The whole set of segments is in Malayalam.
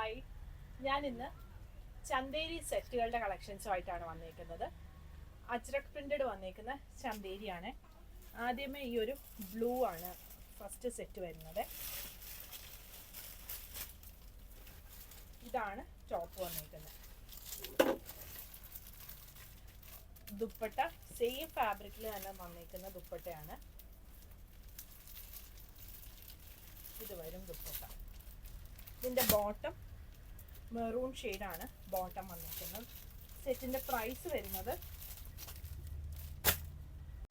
ഹായ്, ഞാൻ ഇന്ന് ചന്തേരി സെറ്റുകളുടെ കളക്ഷൻസുമായിട്ടാണ് വന്നേക്കുന്നത്. അജ്രക് പ്രിന്റഡ് വന്നേക്കുന്ന ചന്തേരിയാണ്. ആദ്യമേ ഈ ഒരു ബ്ലൂ ആണ് ഫസ്റ്റ് സെറ്റ് വരുന്നത്. ഇതാണ് ടോപ്പ് വന്നേക്കുന്നത്. ദുപ്പട്ട സെയിം ഫാബ്രിക്കിൽ തന്നെ വന്നേക്കുന്ന ദുപ്പട്ടയാണ്. ഇത് വരും ദുപ്പട്ട. ഇതിൻ്റെ ബോട്ടം മെറൂൺ ഷെയ്ഡാണ് ബോട്ടം വന്നിരിക്കുന്നത്. സെറ്റിൻ്റെ പ്രൈസ് വരുന്നത്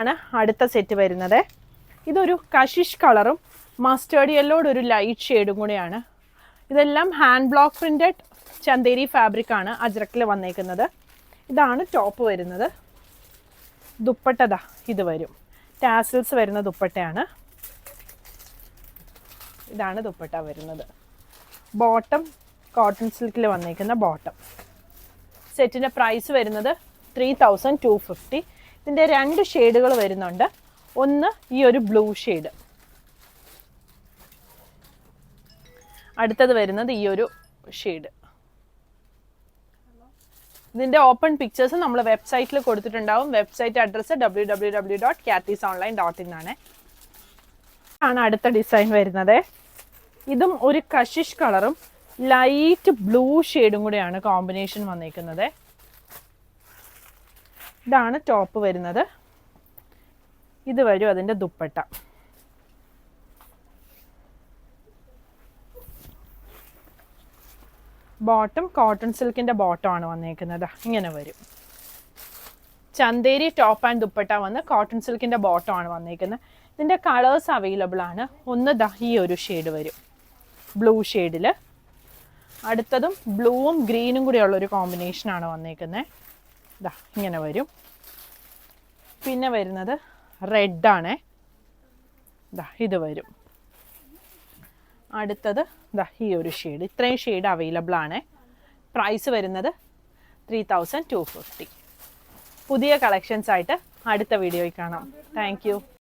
ആണ്. അടുത്ത സെറ്റ് വരുന്നത് ഇതൊരു കഷിഷ് കളറും മസ്റ്റേർഡ് യെല്ലോയുടെ ഒരു ലൈറ്റ് ഷെയ്ഡും കൂടെയാണ്. ഇതെല്ലാം hand block printed Chanderi fabric ആണ് അജ്രക്കിൽ വന്നേക്കുന്നത്. ഇതാണ് ടോപ്പ് വരുന്നത്. ദുപ്പട്ട ഇത് വരും, ടാസിൽസ് വരുന്ന ദുപ്പട്ടയാണ്. ഇതാണ് ദുപ്പട്ട വരുന്നത്. ബോട്ടം കോട്ടൺ സിൽക്കിൽ വന്നേക്കുന്ന ബോട്ടം. സെറ്റിൻ്റെ പ്രൈസ് വരുന്നത് 3250. ഇതിൻ്റെ 2 ഷെയ്ഡുകൾ വരുന്നുണ്ട്. ഒന്ന് ഈ ഒരു ബ്ലൂ ഷെയ്ഡ്, അടുത്തത് വരുന്നത് ഈ ഒരു ഷെയ്ഡ്. ഇതിൻ്റെ ഓപ്പൺ പിക്ചേഴ്സ് നമ്മൾ വെബ്സൈറ്റിൽ കൊടുത്തിട്ടുണ്ടാവും. വെബ്സൈറ്റ് അഡ്രസ്സ് www.kathysonline.in ആണ്. അടുത്ത ഡിസൈൻ വരുന്നത് ഇതും ഒരു കഷിഷ് കളറും ലൈറ്റ് ബ്ലൂ ഷെയ്ഡും കൂടെയാണ് കോമ്പിനേഷൻ വന്നേക്കുന്നത്. ഇതാണ് ടോപ്പ് വരുന്നത്. ഇത് വരും അതിൻ്റെ ദുപ്പട്ട. ബോട്ടം കോട്ടൺ സിൽക്കിൻ്റെ ബോട്ടമാണ് വന്നേക്കുന്നത്. ഇങ്ങനെ വരും. ചന്തേരി ടോപ്പ് ആൻഡ് ദുപ്പട്ട വന്ന് കോട്ടൺ സിൽക്കിൻ്റെ ബോട്ടമാണ് വന്നേക്കുന്നത്. ഇതിൻ്റെ കളേഴ്സ് അവൈലബിൾ ആണ്. ഒന്ന് ഈ ഒരു ഷെയ്ഡ് വരും, ബ്ലൂ ഷെയ്ഡിൽ. അടുത്തതും ബ്ലൂവും ഗ്രീനും കൂടി ഉള്ളൊരു കോമ്പിനേഷനാണ് വന്നേക്കുന്നത്. ഇങ്ങനെ വരും. പിന്നെ വരുന്നത് റെഡാണ്. ഇത് വരും. അടുത്തത് ഈ ഒരു ഷെയ്ഡ്. ഇത്രയും ഷെയ്ഡ് അവൈലബിൾ ആണ്. പ്രൈസ് വരുന്നത് 3250. പുതിയ കളക്ഷൻസ് ആയിട്ട് അടുത്ത വീഡിയോയിൽ കാണാം. താങ്ക്